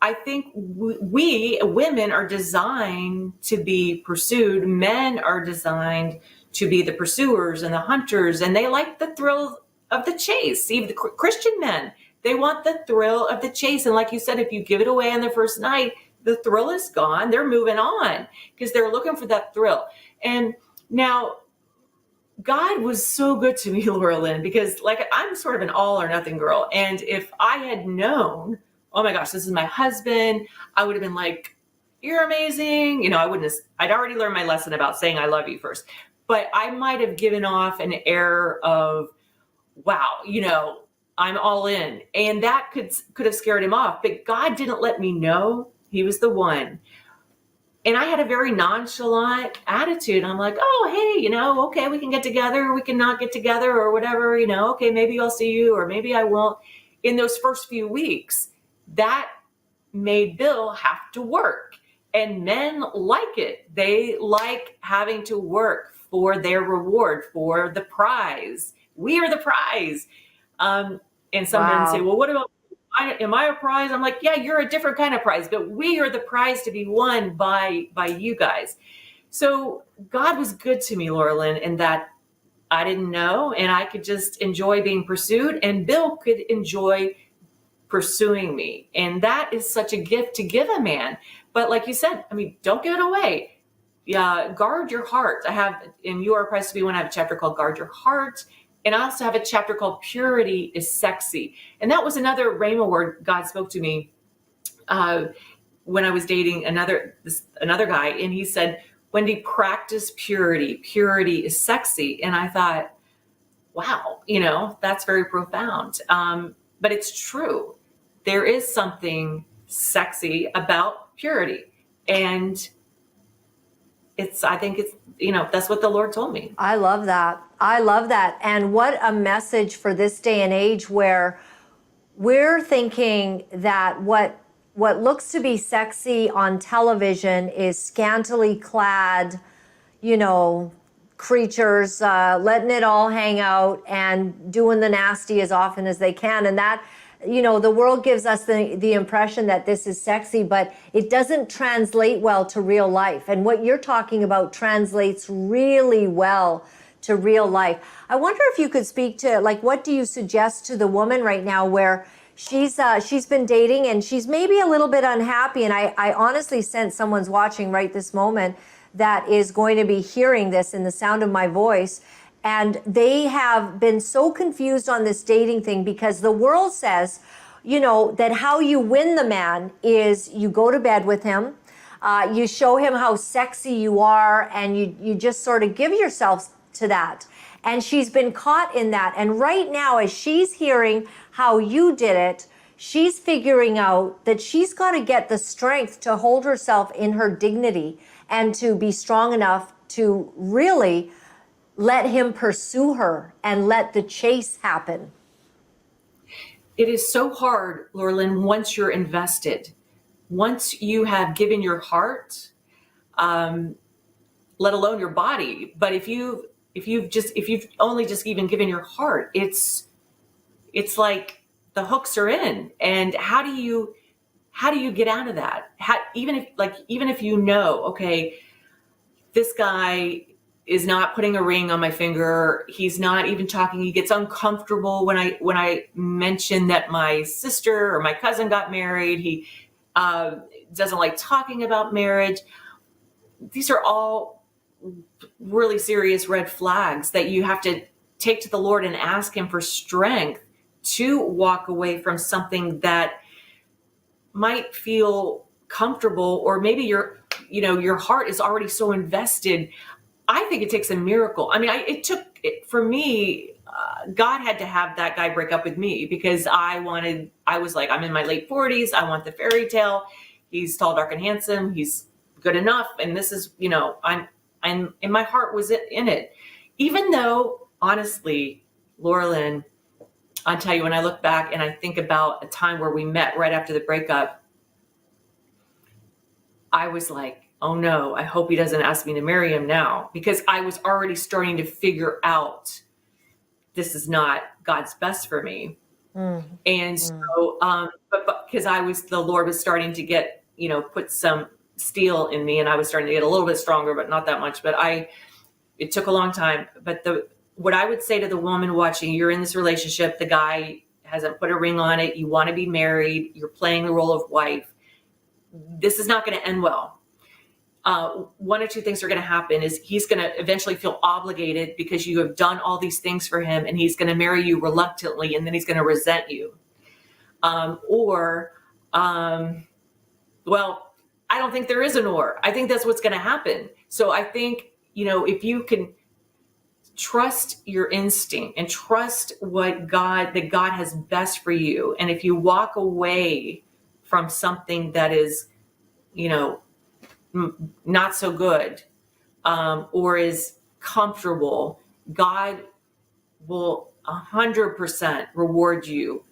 I think we women are designed to be pursued. Men are designed to be the pursuers and the hunters, and they like the thrill of the chase. Even the Christian men, they want the thrill of the chase. And like you said, if you give it away on the first night, the thrill is gone. They're moving on because they're looking for that thrill. And now God was so good to me, Laura-Lynn, because like I'm sort of an all or nothing girl. And if I had known, oh my gosh, this is my husband, I would have been like, you're amazing. You know, I wouldn't have, I'd already learned my lesson about saying I love you first, but I might have given off an air of, wow, you know, I'm all in. And that could have scared him off, but God didn't let me know he was the one. And I had a very nonchalant attitude. I'm like, oh, hey, you know, okay, we can get together. We can not get together or whatever, you know, okay, maybe I'll see you or maybe I won't. In those first few weeks, that made Bill have to work. And men like it. They like having to work for their reward, for the prize. We are the prize. And some men say, well, what about am I a prize? I'm like, yeah, you're a different kind of prize, but we are the prize to be won by you guys. So God was good to me, Laura-Lynn, in that I didn't know, and I could just enjoy being pursued, and Bill could enjoy pursuing me. And that is such a gift to give a man. But like you said, I mean, don't give it away. Yeah, guard your heart. I have, in You Are a Prize to Be Won, I have a chapter called Guard Your Heart. And I also have a chapter called Purity is Sexy. And that was another rhema word God spoke to me when I was dating another guy. And he said, Wendy, practice purity. Purity is sexy. And I thought, wow, you know, that's very profound. But it's true. There is something sexy about purity. And I think it's, you know, that's what the Lord told me. I love that. I love that. And what a message for this day and age where we're thinking that what looks to be sexy on television is scantily clad, you know, creatures, letting it all hang out and doing the nasty as often as they can. And that, you know, the world gives us the impression that this is sexy, but it doesn't translate well to real life. And what you're talking about translates really well to real life. I wonder if you could speak to, like, what do you suggest to the woman right now where she's been dating and she's maybe a little bit unhappy, and I honestly sense someone's watching right this moment that is going to be hearing this in the sound of my voice, and they have been so confused on this dating thing because the world says, you know, that how you win the man is you go to bed with him, you show him how sexy you are, and you just sort of give yourself to that. And she's been caught in that. And right now, as she's hearing how you did it, she's figuring out that she's got to get the strength to hold herself in her dignity and to be strong enough to really let him pursue her and let the chase happen. It is so hard, Laura-Lynn, once you're invested, once you have given your heart, let alone your body. But if you've only just even given your heart, it's like the hooks are in. And how do you get out of that? Even if you know, okay, this guy is not putting a ring on my finger. He's not even talking. He gets uncomfortable when I mention that my sister or my cousin got married. He doesn't like talking about marriage. These are all really serious red flags that you have to take to the Lord and ask him for strength to walk away from something that might feel comfortable, or maybe your heart is already so invested. I think it takes a miracle. I mean, for me, God had to have that guy break up with me because I was like, I'm in my late 40s. I want the fairy tale. He's tall, dark, and handsome. He's good enough. And this is, and my heart was in it. Even though, honestly, Laura-Lynn, I'll tell you, when I look back and I think about a time where we met right after the breakup, I was like, oh no, I hope he doesn't ask me to marry him now, because I was already starting to figure out this is not God's best for me. And so, but because the Lord was starting to get, put some steel in me, and I was starting to get a little bit stronger, but not that much. But it took a long time. But what I would say to the woman watching, you're in this relationship, the guy hasn't put a ring on it, you want to be married, you're playing the role of wife. This is not going to end well. One or two things are going to happen is he's going to eventually feel obligated because you have done all these things for him, and he's going to marry you reluctantly, and then he's going to resent you. Well, I don't think there is an or. I think that's what's going to happen. So I think, if you can trust your instinct and trust that God has best for you. And if you walk away from something that is, not so good, or is comfortable, God will 100% reward you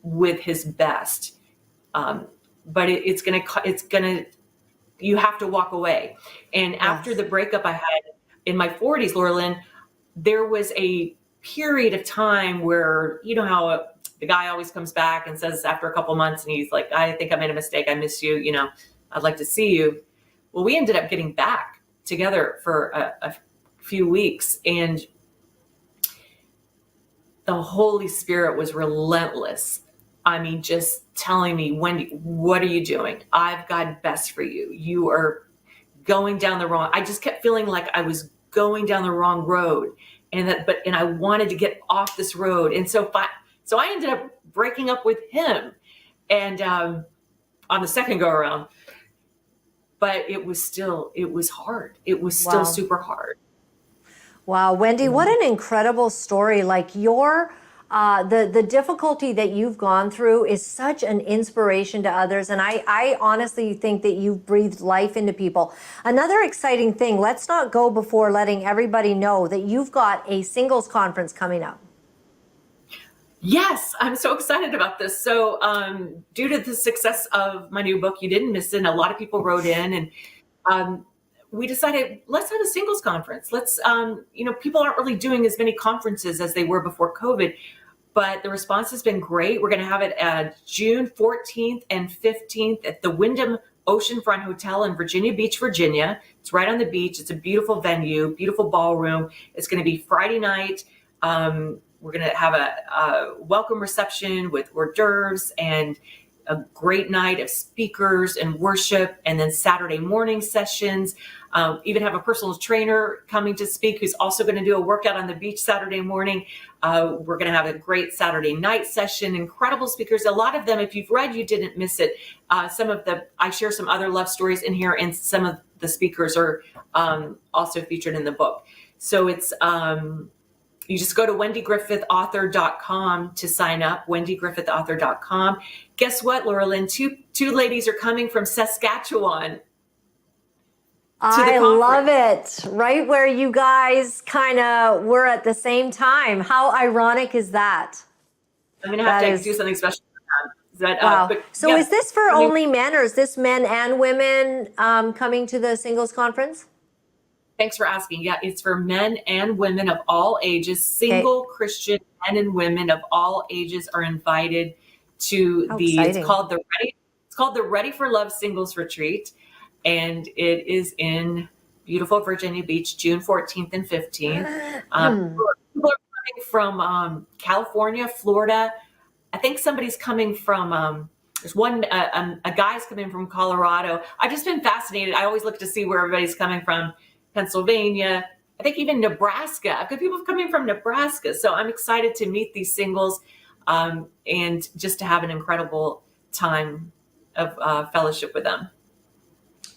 with his best. But you have to walk away. And after the breakup I had in my 40s, Laura-Lynn, there was a period of time where, how the guy always comes back and says after a couple months, and he's like, I think I made a mistake. I miss you. I'd like to see you. Well, we ended up getting back together for a few weeks, and the Holy Spirit was relentless. I mean, just telling me, Wendy, what are you doing? I've got best for you. You are going down the wrong. I just kept feeling like I was going down the wrong road, and I wanted to get off this road. And so I ended up breaking up with him, and on the second go around. But it was hard. It was still super hard. Wow, Wendy, what an incredible story. Like the difficulty that you've gone through is such an inspiration to others. And I honestly think that you've breathed life into people. Another exciting thing, let's not go before letting everybody know that you've got a singles conference coming up. Yes, I'm so excited about this. So due to the success of my new book, you didn't miss it. And a lot of people wrote in, and we decided, let's have a singles conference. Let's, people aren't really doing as many conferences as they were before COVID, but the response has been great. We're going to have it June 14th and 15th at the Wyndham Oceanfront Hotel in Virginia Beach, Virginia. It's right on the beach. It's a beautiful venue, beautiful ballroom. It's going to be Friday night. We're going to have a welcome reception with hors d'oeuvres and a great night of speakers and worship, and then Saturday morning sessions. Even have a personal trainer coming to speak who's also going to do a workout on the beach Saturday morning. We're going to have a great Saturday night session, incredible speakers. A lot of them, if you've read, you didn't miss it. I share some other love stories in here, and some of the speakers are also featured in the book. So it's, you just go to wendygriffithauthor.com to sign up, wendygriffithauthor.com. Guess what, Laura-Lynn? Two ladies are coming from Saskatchewan. I love it. Right where you guys kind of were at the same time. How ironic is that? I'm going to have to do something special for them. Wow. So is this for only men, or is this men and women coming to the singles conference? Thanks for asking. Yeah, it's for men and women of all ages. Single Christian men and women of all ages are invited to it's called the Ready for Love Singles Retreat, and it is in beautiful Virginia Beach, June 14th and 15th. People are coming from California, Florida. I think somebody's coming from there's one a guy's coming from Colorado. I've just been fascinated. I always look to see where everybody's coming from. Pennsylvania, I think even Nebraska. I've got people coming from Nebraska. So I'm excited to meet these singles and just to have an incredible time of fellowship with them.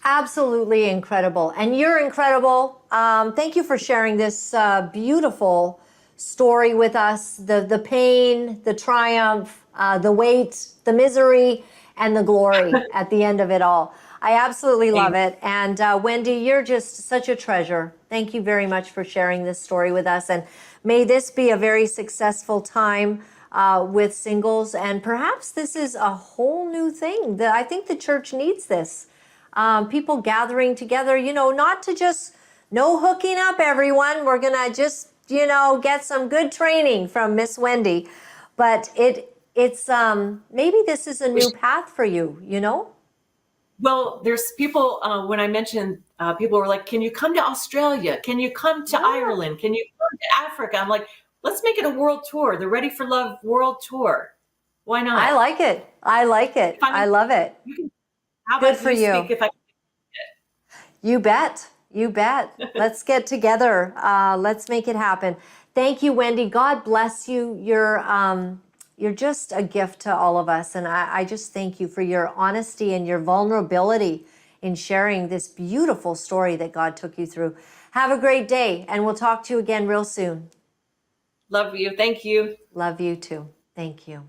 Absolutely incredible. And you're incredible. Thank you for sharing this beautiful story with us. The pain, the triumph, the weight, the misery, and the glory at the end of it all. I absolutely love it. And Wendy, you're just such a treasure. Thank you very much for sharing this story with us. And may this be a very successful time with singles. And perhaps this is a whole new thing. I think the church needs this. People gathering together, not to just no hooking up, everyone. We're going to just, get some good training from Miss Wendy. But it's maybe this is a new path for you, Well, there's people, when I mentioned, people were like, can you come to Australia? Can you come to Yeah. Ireland? Can you come to Africa? I'm like, let's make it a world tour, the Ready for Love world tour. Why not? I like it. I like it. I love it. You can, how Good about for you speak you. if I You bet. You bet. Let's get together. Let's make it happen. Thank you, Wendy. God bless you. You're just a gift to all of us. And I just thank you for your honesty and your vulnerability in sharing this beautiful story that God took you through. Have a great day, and we'll talk to you again real soon. love you? Thank you. Love you too. Thank you.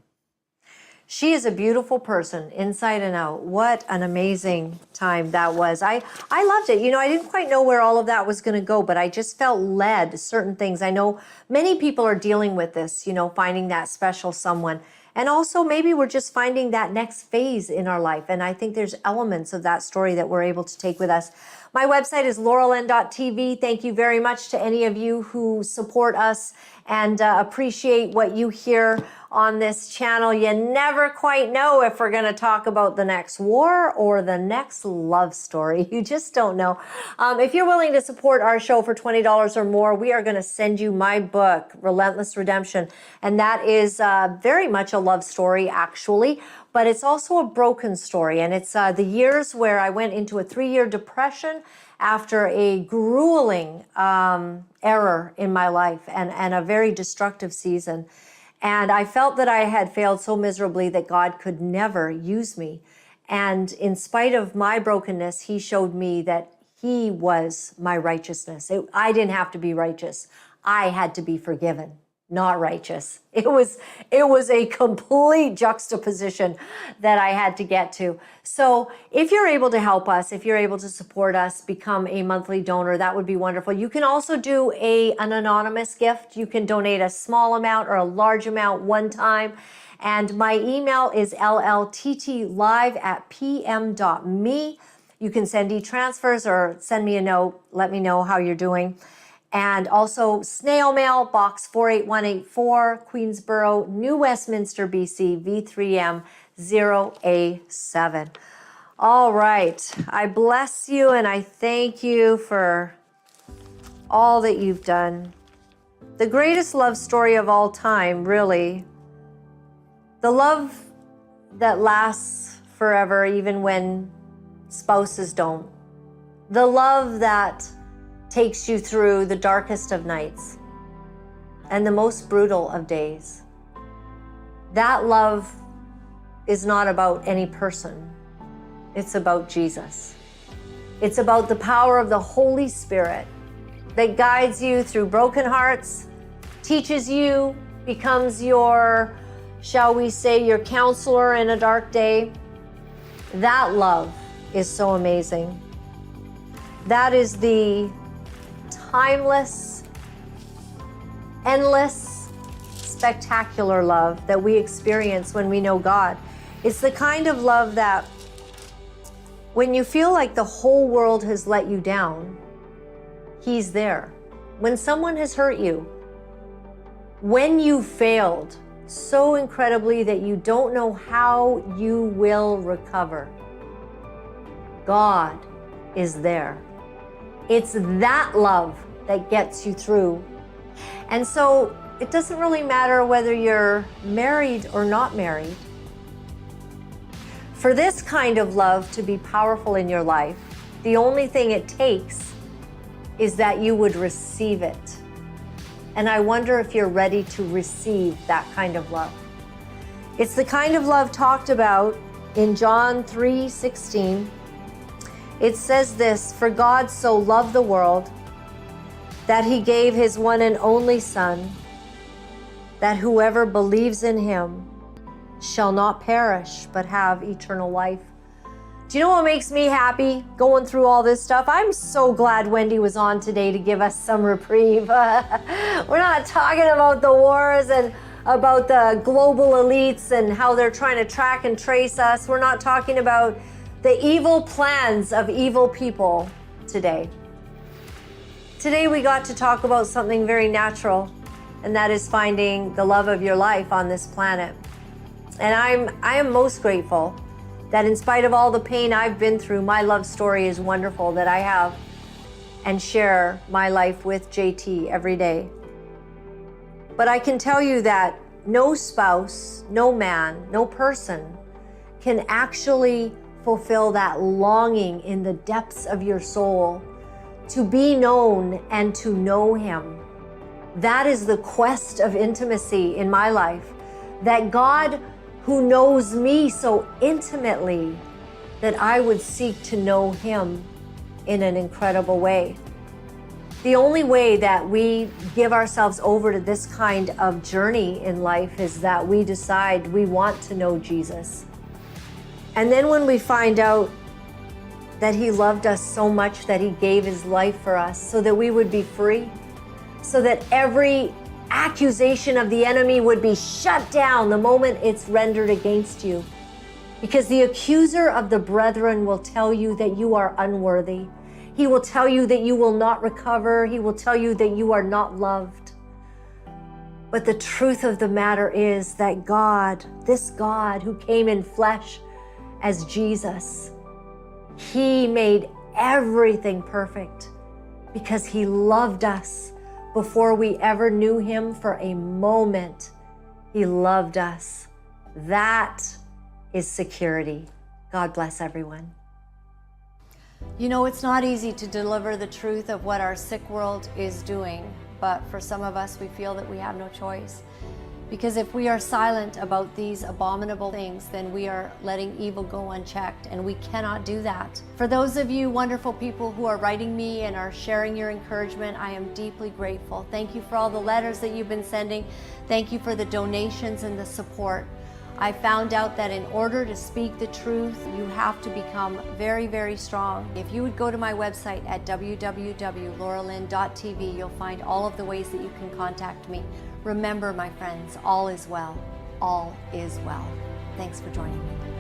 She is a beautiful person inside and out. What an amazing time that was. I loved it. You know, I didn't quite know where all of that was going to go, but I just felt led certain things. I know many people are dealing with this, you know, finding that special someone. And also maybe we're just finding that next phase in our life. And I think there's elements of that story that we're able to take with us. My website is Laura-Lynn.tv. Thank you very much to any of you who support us and appreciate what you hear on this channel. You never quite know if we're going to talk about the next war or the next love story. You just don't know. If you're willing to support our show for $20 or more, we are going to send you my book, Relentless Redemption. And that is very much a love story, actually, but it's also a broken story. And it's the years where I went into a 3-year depression after a grueling error in my life and a very destructive season. And I felt that I had failed so miserably that God could never use me. And in spite of my brokenness, he showed me that he was my righteousness. I didn't have to be righteous. I had to be forgiven, not righteous. It was a complete juxtaposition that I had to get to. So if you're able to help us, if you're able to support us, become a monthly donor, that would be wonderful. You can also do an anonymous gift. You can donate a small amount or a large amount one time. And my email is llttlive@pm.me. You can send e-transfers or send me a note. Let me know how you're doing. And also snail mail, box 48184, Queensboro, New Westminster, BC, V3M 0A7. All right. I bless you and I thank you for all that you've done. The greatest love story of all time, really. The love that lasts forever, even when spouses don't. The love that takes you through the darkest of nights and the most brutal of days. That love is not about any person. It's about Jesus. It's about the power of the Holy Spirit that guides you through broken hearts, teaches you, becomes your, shall we say, your counselor in a dark day. That love is so amazing. That is the timeless, endless, spectacular love that we experience when we know God. It's the kind of love that when you feel like the whole world has let you down, he's there. When someone has hurt you, when you failed so incredibly that you don't know how you will recover, God is there. It's that love that gets you through. And so it doesn't really matter whether you're married or not married. For this kind of love to be powerful in your life, the only thing it takes is that you would receive it. And I wonder if you're ready to receive that kind of love. It's the kind of love talked about in John 3:16. It says this, "For God so loved the world that he gave his one and only Son, that whoever believes in him shall not perish, but have eternal life." Do you know what makes me happy going through all this stuff? I'm so glad Wendy was on today to give us some reprieve. We're not talking about the wars and about the global elites and how they're trying to track and trace us. We're not talking about the evil plans of evil people today. Today we got to talk about something very natural, and that is finding the love of your life on this planet. And I am most grateful that in spite of all the pain I've been through, my love story is wonderful, that I have and share my life with JT every day. But I can tell you that no spouse, no man, no person can actually fulfill that longing in the depths of your soul to be known and to know him. That is the quest of intimacy in my life, that God, who knows me so intimately, that I would seek to know him in an incredible way. The only way that we give ourselves over to this kind of journey in life is that we decide we want to know Jesus. And then when we find out that he loved us so much that he gave his life for us so that we would be free, so that every accusation of the enemy would be shut down the moment it's rendered against you. Because the accuser of the brethren will tell you that you are unworthy. He will tell you that you will not recover. He will tell you that you are not loved. But the truth of the matter is that God, this God who came in flesh as Jesus, he made everything perfect because he loved us before we ever knew him for a moment. He loved us. That is security. God bless everyone. You know, it's not easy to deliver the truth of what our sick world is doing, but for some of us, we feel that we have no choice. Because if we are silent about these abominable things, then we are letting evil go unchecked, and we cannot do that. For those of you wonderful people who are writing me and are sharing your encouragement, I am deeply grateful. Thank you for all the letters that you've been sending. Thank you for the donations and the support. I found out that in order to speak the truth, you have to become very, very strong. If you would go to my website at www.laura-lynn.tv, you'll find all of the ways that you can contact me. Remember, my friends, all is well. All is well. Thanks for joining me.